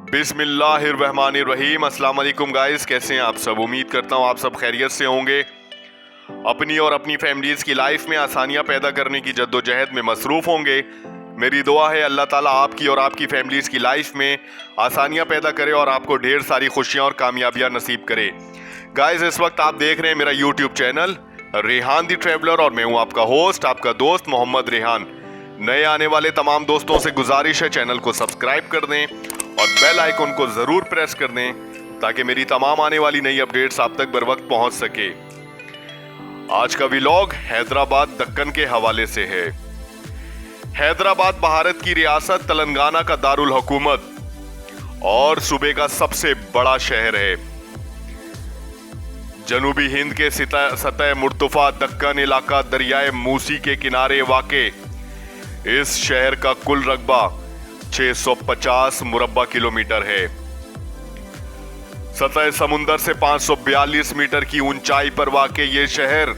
बिस्मिल्लाहिर्रहमानिर्रहीम। अस्सलाम वालेकुम गाइस, कैसे हैं आप सब? उम्मीद करता हूँ आप सब खैरियत से होंगे। अपनी और अपनी फैमिलीज की लाइफ में आसानियाँ पैदा करने की जद्दोजहद में मसरूफ होंगे। मेरी दुआ है अल्लाह ताला आपकी और आपकी फैमिलीज की लाइफ में आसानियाँ पैदा करे और आपको ढेर सारी खुशियाँ और कामयाबियाँ नसीब करे। गाइस, इस वक्त आप देख रहे हैं मेरा यूट्यूब चैनल रेहान दी ट्रैवलर और मैं हूँ आपका होस्ट, आपका दोस्त मोहम्मद रेहान। नए आने वाले तमाम दोस्तों से गुजारिश है चैनल को सब्सक्राइब कर दें और बेल आइकन को जरूर प्रेस कर दें ताकि मेरी तमाम आने वाली नई अपडेट्स आप तक बर वक्त पहुंच सके। आज का व्लॉग हैदराबाद दक्कन के हवाले से है। हैदराबाद भारत की रियासत तेलंगाना का दारुल हुकूमत और सूबे का सबसे बड़ा शहर है। जनूबी हिंद के सतह मुर्तफा दक्कन इलाका दरियाए मूसी के किनारे वाक़े इस शहर का कुल रकबा 650 मुरब्बा किलोमीटर है। सतह समुंदर से 542 मीटर की ऊंचाई पर वाक़े ये शहर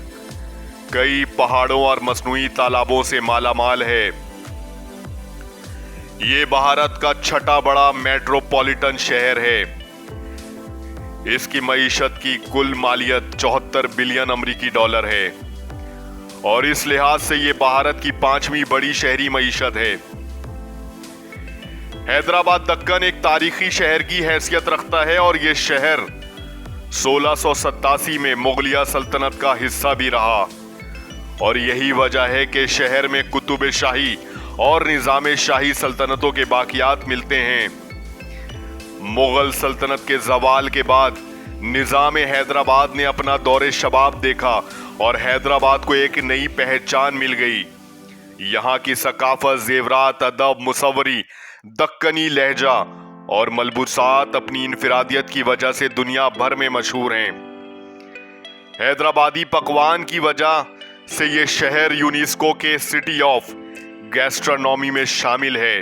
कई पहाड़ों और मसनूई तालाबों से मालामाल है। ये भारत का छठा बड़ा मेट्रोपॉलिटन शहर है। इसकी मईशत की कुल मालियत 74 बिलियन अमरीकी डॉलर है और इस लिहाज से ये भारत की 5वीं बड़ी शहरी मईशत है। हैदराबाद दक्कन एक तारीखी शहर की हैसियत रखता है और ये शहर 1687 में मुगलिया सल्तनत का हिस्सा भी रहा और यही वजह है कि शहर में कुतुब शाही और निजाम शाही सल्तनतों के बाकियात मिलते हैं। मुगल सल्तनत के जवाल के बाद निजाम हैदराबाद ने अपना दौरे शबाब देखा और हैदराबाद को एक नई पहचान मिल गई। यहाँ की सकाफत, जेवरात, अदब, मुसव्वरी, दक्कनी लहजा और मलबूसात अपनी इनफिरादियत की वजह से दुनिया भर में मशहूर हैं। हैदराबादी पकवान की वजह से ये शहर यूनेस्को के सिटी ऑफ गैस्ट्रोनॉमी में शामिल है।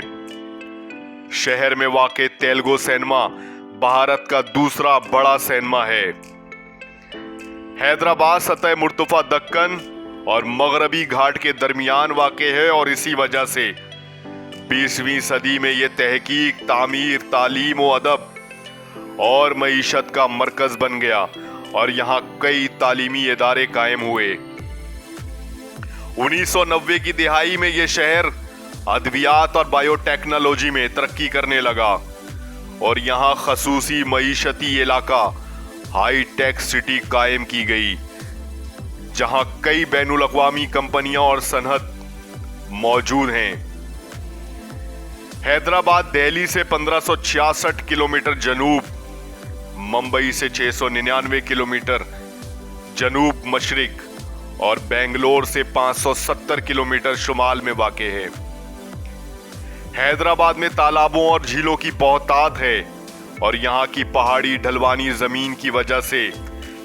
शहर में वाक़े तेलुगु सिनेमा भारत का दूसरा बड़ा सिनेमा है। हैदराबाद सतह मुर्तफा दक्कन और मगरबी घाट के दरमियान वाक़े है और इसी वजह से 20वीं सदी में यह तहकीक, तामीर, तालीम व अदब और मईशत का मरकज बन गया और यहाँ कई तालीमी इदारे कायम हुए। 1990 की दिहाई में यह शहर अद्वियात और बायोटेक्नोलॉजी में तरक्की करने लगा और यहाँ खसूसी मईशती इलाका हाई टेक सिटी कायम की गई जहाँ कई बैनुल अक़वामी कंपनियां और सनहत मौजूद हैं। हैदराबाद दिल्ली से 1566 किलोमीटर जनूब, मुंबई से 699 किलोमीटर जनूब मशरिक और बेंगलोर से 570 किलोमीटर शुमाल में वाक़े है। हैदराबाद में तालाबों और झीलों की बहुतायत है और यहाँ की पहाड़ी ढलवानी जमीन की वजह से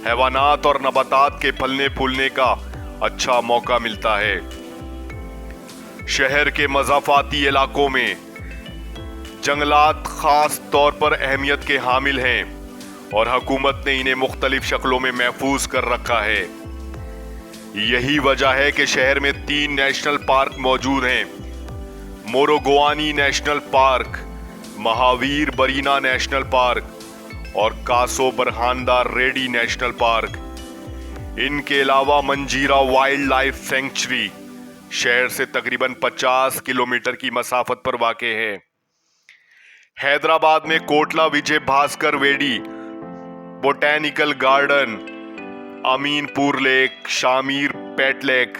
हैवानात और नबातात के फलने फूलने का अच्छा मौका मिलता है। शहर के मज़ाफ़ाती इलाकों में जंगलात खास तौर पर अहमियत के हामिल हैं और हुकूमत ने इन्हें मुख्तलिफ शक्लों में महफूज कर रखा है। यही वजह है कि शहर में 3 नेशनल पार्क मौजूद हैं: मोरोगोआनी नेशनल पार्क, महावीर बरीना नेशनल पार्क और कासो बरहानदार रेडी नेशनल पार्क। इनके अलावा मंजीरा वाइल्ड लाइफ सेंचुरी शहर से तकरीबन 50 किलोमीटर की मसाफत पर वाक़े है। हैदराबाद में Kotla Vijay Bhaskar Reddy botanical garden, Ameenpur lake, Shamirpet lake,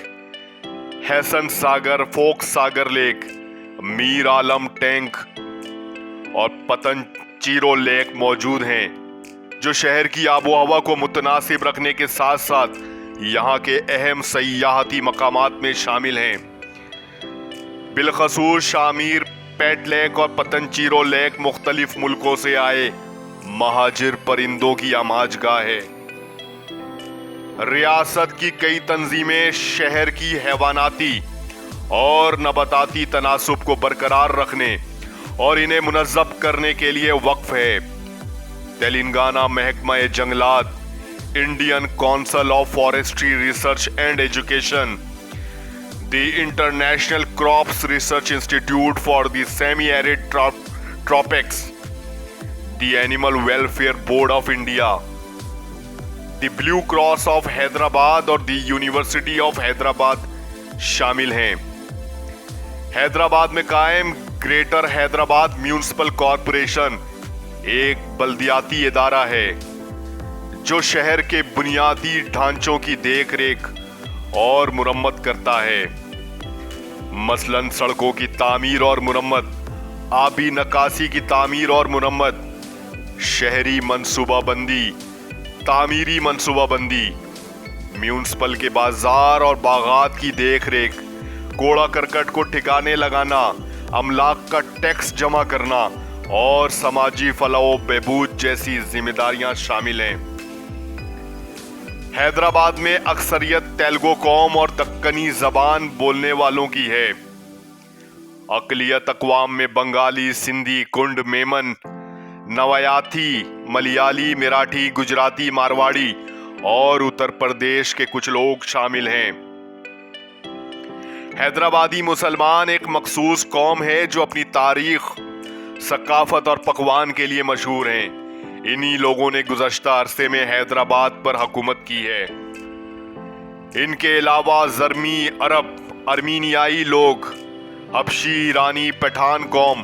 Hussain Sagar Fox Sagar lake, Mir Alam tank और पतनचीरो लेक मौजूद हैं जो शहर की आबो हवा को मुतनासिब रखने के साथ साथ यहाँ के अहम सयाहती मकामात में शामिल हैं। बिलखसूस शामीर पेट लेक और पतनचीरो लेक मुख्तलिफ मुल्कों से आए महाजिर परिंदों की आमाजगाह है। रियासत की कई तंजीमें शहर की हैवानाती और नबाताती तनासुब को बरकरार रखने और इन्हें मुनज़्ज़म करने के लिए वक्फ है। तेलंगाना महकमा जंगलात, Indian council of forestry research and education, the international crops research institute for the semi arid tropics the Animal Welfare Board of India, the Blue Cross of Hyderabad और the University of हैदराबाद शामिल हैं। हैदराबाद में कायम ग्रेटर हैदराबाद म्यूनिसिपल कॉरपोरेशन एक बल्दियाती इदारा है जो शहर के बुनियादी ढांचों की देखरेख और मुरम्मत करता है, मसलन सड़कों की तामीर और मुरम्मत, आबी नकासी की तामीर और मुरम्मत, शहरी मंसूबाबंदी, तामीरी मंसूबाबंदी, म्यूनिसिपल के बाजार और बागात की देखरेख, कूड़ा करकट को ठिकाने लगाना, अमलाक का टैक्स जमा करना और समाजी फलाह बहबूद जैसी जिम्मेदारियां शामिल हैं। हैदराबाद में अक्सरियत तेलुगु कौम और दक्कनी जबान बोलने वालों की है। अकलियत अक़वाम में बंगाली, सिंधी, कुंड, मेमन, नवयाथी, मलयाली, मराठी, गुजराती, मारवाड़ी और उत्तर प्रदेश के कुछ लोग शामिल हैं। हैदराबादी मुसलमान एक मखसूस कौम है जो अपनी तारीख, सकाफत और पकवान के लिए मशहूर हैं। इन्हीं लोगों ने गुज़श्ता अरसे में हैदराबाद पर हुकूमत की है। इनके अलावा ज़रमी, अरब, अर्मीनियाई लोग, हबशी, ईरानी, पठान कौम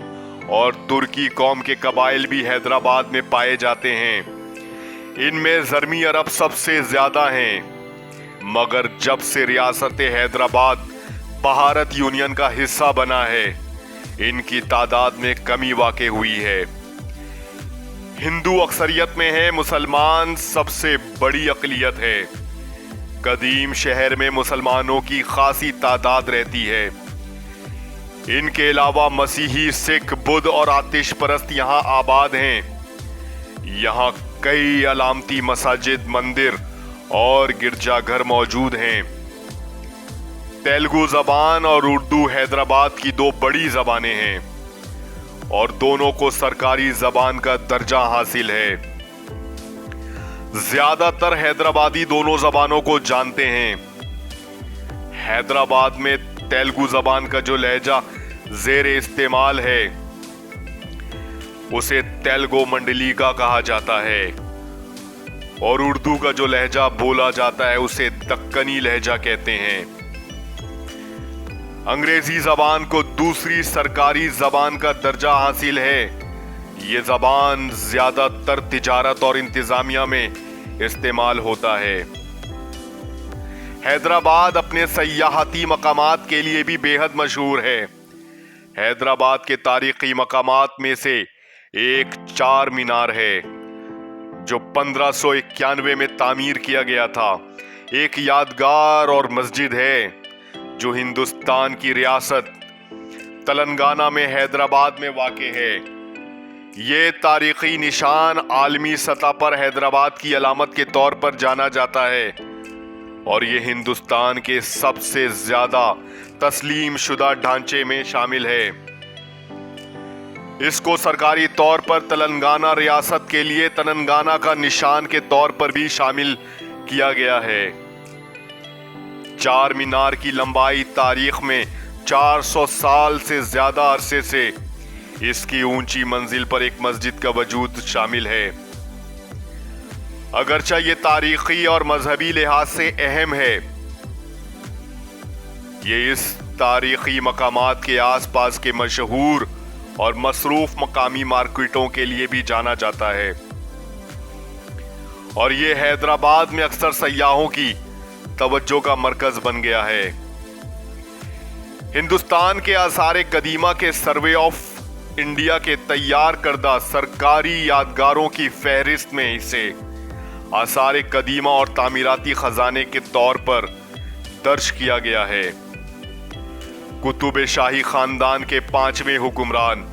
और तुर्की कौम के कबाइल भी हैदराबाद में पाए जाते हैं। इनमें ज़रमी अरब सबसे ज़्यादा हैं, मगर जब से रियासत हैदराबाद भारत यूनियन का हिस्सा बना है, इनकी तादाद में कमी वाक़ हुई है। हिंदू अक्सरियत में है, मुसलमान सबसे बड़ी अक़लियत है। कदीम शहर में मुसलमानों की खासी तादाद रहती है। इनके अलावा मसीही, सिख, बुद्ध और आतिश परस्त यहाँ आबाद हैं। यहाँ कई अलामती मसाजिद, मंदिर और गिरजाघर मौजूद हैं। तेलुगु जबान और उर्दू हैदराबाद की दो बड़ी जबानें हैं और दोनों को सरकारी जबान का दर्जा हासिल है। ज्यादातर हैदराबादी दोनों जबानों को जानते हैं। हैदराबाद में तेलुगु जबान का जो लहजा ज़ेरे इस्तेमाल है उसे तेलुगु मंडलिका कहा जाता है और उर्दू का जो लहजा बोला जाता है उसे दक्कनी लहजा कहते हैं। अंग्रेजी जबान को दूसरी सरकारी जबान का दर्जा हासिल है। ये जबान ज्यादातर तिजारत और इंतजामिया में इस्तेमाल होता है। हैदराबाद अपने सयाहती मकामात के लिए भी बेहद मशहूर है। हैदराबाद के तारीखी मकामात में से एक चार मीनार है जो 1591 में तामीर किया गया था। एक यादगार और मस्जिद है जो हिंदुस्तान की रियासत तेलंगाना में हैदराबाद में वाक़े है। ये तारीखी निशान आलमी सतह पर हैदराबाद की अलामत के तौर पर जाना जाता है और ये हिंदुस्तान के सबसे ज्यादा तस्लीम शुदा ढांचे में शामिल है। इसको सरकारी तौर पर तेलंगाना रियासत के लिए तेलंगाना का निशान के तौर पर भी शामिल किया गया है। चार मीनार की लंबाई तारीख में 400 साल से ज्यादा अरसे से इसकी ऊंची मंजिल पर एक मस्जिद का वजूद शामिल है। अगरचे ये तारीखी और मजहबी लिहाज से अहम है, ये इस तारीखी मकामात के आसपास के मशहूर और मसरूफ मकामी मार्केटों के लिए भी जाना जाता है और ये हैदराबाद में अक्सर सयाहों की तवज्जो का मरकज बन गया है। हिंदुस्तान के आसार कदीमा के सर्वे ऑफ इंडिया के तैयार करदा सरकारी यादगारों की फहरिस्त में इसे आसार कदीमा और तामीराती खजाने के तौर पर दर्ज किया गया है। कुतुब शाही खानदान के 5वें हुक्मरान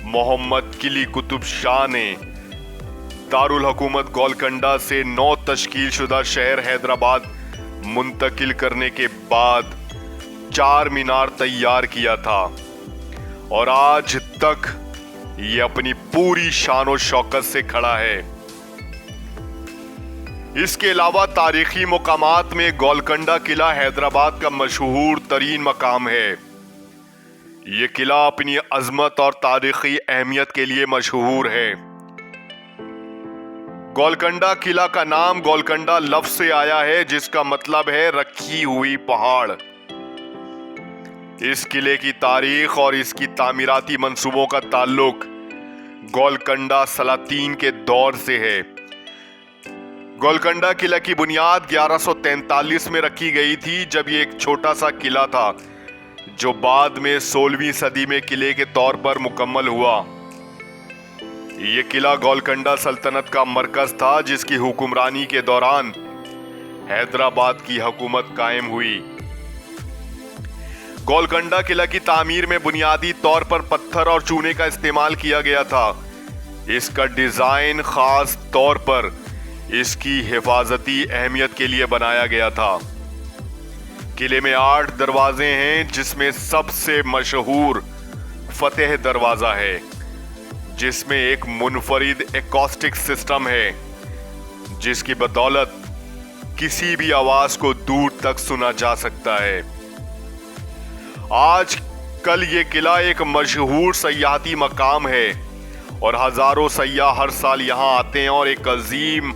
मोहम्मद किली कुतुब शाह ने दारुल हुकूमत गोलकंडा से 9 तश्कील शुदा शहर हैदराबाद मुंतकिल करने के बाद 4 मीनार तैयार किया था और आज तक ये अपनी पूरी शान और शौकत से खड़ा है। इसके अलावा तारीखी मुकामात में गोलकंडा किला हैदराबाद का मशहूर तरीन मकाम है। ये किला अपनी अजमत और तारीखी अहमियत के लिए मशहूर है। گولکنڈہ قلعہ کا نام گولکنڈہ لفظ سے آیا ہے جس کا مطلب ہے رکھی ہوئی پہاڑ۔ اس قلعے کی تاریخ اور اس کی تعمیراتی منصوبوں کا تعلق گولکنڈہ سلاطین کے دور سے ہے۔ گولکنڈہ قلعہ کی بنیاد 1143 میں رکھی گئی تھی، جب یہ ایک چھوٹا سا قلعہ تھا جو بعد میں 16ویں صدی میں قلعے کے طور پر مکمل ہوا۔ یہ قلعہ گولکنڈہ سلطنت کا مرکز تھا جس کی حکمرانی کے دوران حیدرآباد کی حکومت قائم ہوئی۔ گولکنڈہ قلعہ کی تعمیر میں بنیادی طور پر پتھر اور چونے کا استعمال کیا گیا تھا۔ اس کا ڈیزائن خاص طور پر اس کی حفاظتی اہمیت کے لیے بنایا گیا تھا۔ قلعے میں 8 دروازے ہیں جس میں سب سے مشہور فتح دروازہ ہے، جس میں ایک منفرد ایکوسٹک سسٹم ہے جس کی بدولت کسی بھی آواز کو دور تک سنا جا سکتا ہے۔ آج کل یہ قلعہ ایک مشہور سیاحتی مقام ہے اور ہزاروں سیاح ہر سال یہاں آتے ہیں اور ایک عظیم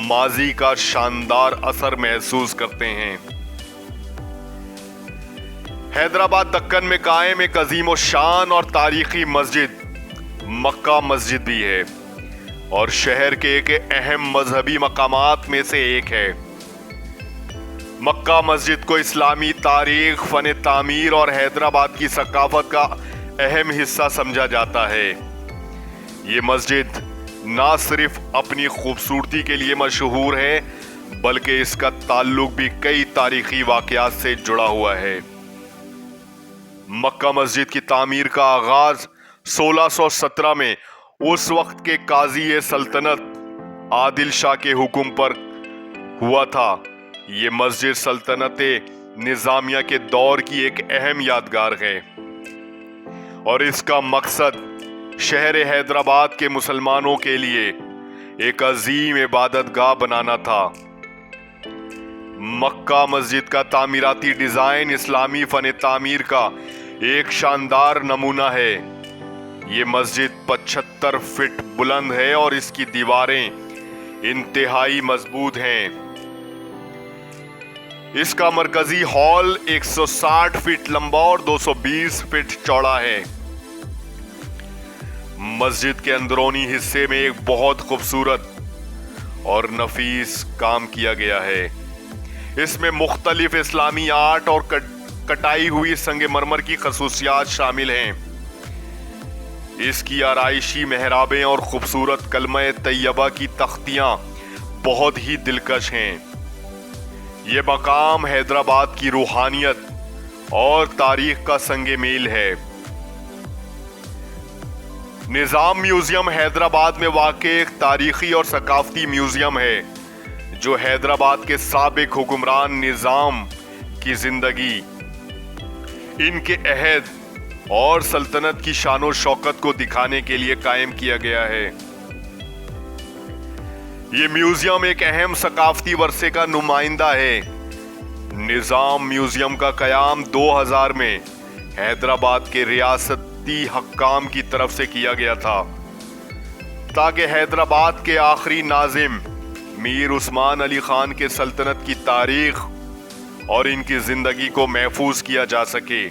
ماضی کا شاندار اثر محسوس کرتے ہیں۔ حیدرآباد دکن میں قائم ایک عظیم الشان اور تاریخی مسجد مکہ مسجد بھی ہے اور شہر کے ایک اہم مذہبی مقامات میں سے ایک ہے۔ مکہ مسجد کو اسلامی تاریخ، فن تعمیر اور حیدرآباد کی ثقافت کا اہم حصہ سمجھا جاتا ہے۔ یہ مسجد نہ صرف اپنی خوبصورتی کے لیے مشہور ہے بلکہ اس کا تعلق بھی کئی تاریخی واقعات سے جڑا ہوا ہے۔ مکہ مسجد کی تعمیر کا آغاز 1617 میں اس وقت کے قاضی سلطنت عادل شاہ کے حکم پر ہوا تھا۔ یہ مسجد سلطنت نظامیہ کے دور کی ایک اہم یادگار ہے اور اس کا مقصد شہر حیدرآباد کے مسلمانوں کے لیے ایک عظیم عبادت گاہ بنانا تھا۔ مکہ مسجد کا تعمیراتی ڈیزائن اسلامی فن تعمیر کا ایک شاندار نمونہ ہے۔ یہ مسجد 75 فٹ بلند ہے اور اس کی دیواریں انتہائی مضبوط ہیں۔ اس کا مرکزی ہال 160 فٹ لمبا اور 220 فٹ چوڑا ہے۔ مسجد کے اندرونی حصے میں ایک بہت خوبصورت اور نفیس کام کیا گیا ہے۔ اس میں مختلف اسلامی آرٹ اور کٹائی ہوئی سنگ مرمر کی خصوصیات شامل ہیں۔ اس کی آرائشی محرابیں اور خوبصورت کلمہ طیبہ کی تختیاں بہت ہی دلکش ہیں۔ یہ مقام حیدرآباد کی روحانیت اور تاریخ کا سنگ میل ہے۔ نظام میوزیم حیدرآباد میں واقع ایک تاریخی اور ثقافتی میوزیم ہے جو حیدرآباد کے سابق حکمران نظام کی زندگی، ان کے عہد اور سلطنت کی شان و شوکت کو دکھانے کے لیے قائم کیا گیا ہے۔ یہ میوزیم ایک اہم ثقافتی ورثے کا نمائندہ ہے۔ نظام میوزیم کا قیام 2000 میں حیدرآباد کے ریاستی حکام کی طرف سے کیا گیا تھا تاکہ حیدرآباد کے آخری ناظم میر عثمان علی خان کے سلطنت کی تاریخ اور ان کی زندگی کو محفوظ کیا جا سکے۔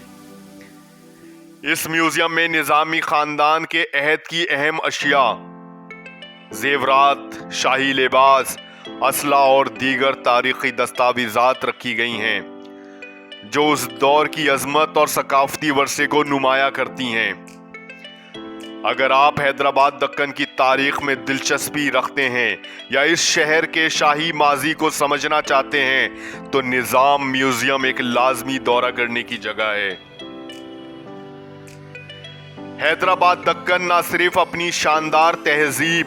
اس میوزیم میں نظامی خاندان کے عہد کی اہم اشیاء، زیورات، شاہی لباس، اسلحہ اور دیگر تاریخی دستاویزات رکھی گئی ہیں جو اس دور کی عظمت اور ثقافتی ورثے کو نمایاں کرتی ہیں۔ اگر آپ حیدرآباد دکن کی تاریخ میں دلچسپی رکھتے ہیں یا اس شہر کے شاہی ماضی کو سمجھنا چاہتے ہیں تو نظام میوزیم ایک لازمی دورہ کرنے کی جگہ ہے۔ حیدرآباد دکن نہ صرف اپنی شاندار تہذیب،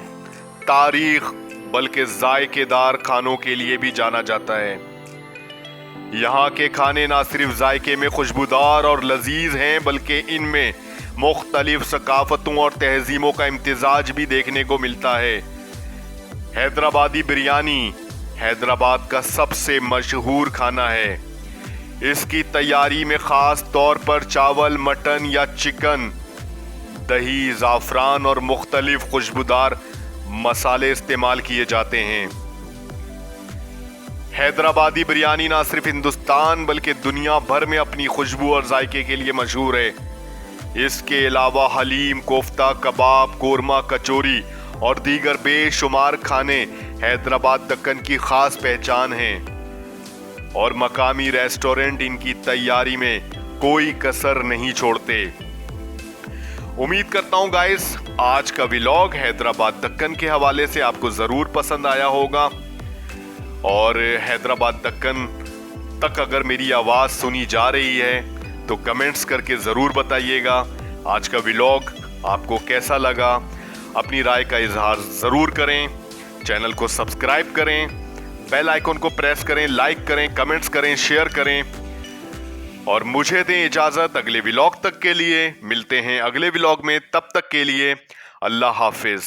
تاریخ بلکہ ذائقے دار کھانوں کے لیے بھی جانا جاتا ہے۔ یہاں کے کھانے نہ صرف ذائقے میں خوشبودار اور لذیذ ہیں بلکہ ان میں مختلف ثقافتوں اور تہذیبوں کا امتزاج بھی دیکھنے کو ملتا ہے۔ حیدرآبادی بریانی حیدرآباد کا سب سے مشہور کھانا ہے۔ اس کی تیاری میں خاص طور پر چاول، مٹن یا چکن، دہی، زعفران اور مختلف خوشبودار मसाले इस्तेमाल किए जाते हैं। हैदराबादी बिरयानी ना सिर्फ हिंदुस्तान बल्कि दुनिया भर में अपनी खुशबू और जायके के लिए मशहूर है। इसके अलावा हलीम, कोफ्ता, कबाब, कोरमा, कचौरी और दीगर बेशुमार खाने हैदराबाद दक्कन की खास पहचान हैं और मकामी रेस्टोरेंट इनकी तैयारी में कोई कसर नहीं छोड़ते। उम्मीद करता हूं गाइस आज का व्लॉग हैदराबाद दक्कन के हवाले से आपको जरूर पसंद आया होगा और हैदराबाद दक्कन तक अगर मेरी आवाज सुनी जा रही है तो कमेंट्स करके जरूर बताइएगा आज का व्लॉग आपको कैसा लगा। अपनी राय का इजहार जरूर करें, चैनल को सब्सक्राइब करें, बेल आइकन को प्रेस करें, लाइक करें, कमेंट्स करें, शेयर करें और मुझे दें इजाजत अगले व्लॉग तक के लिए। मिलते हैं अगले व्लॉग में, तब तक के लिए अल्लाह हाफिज।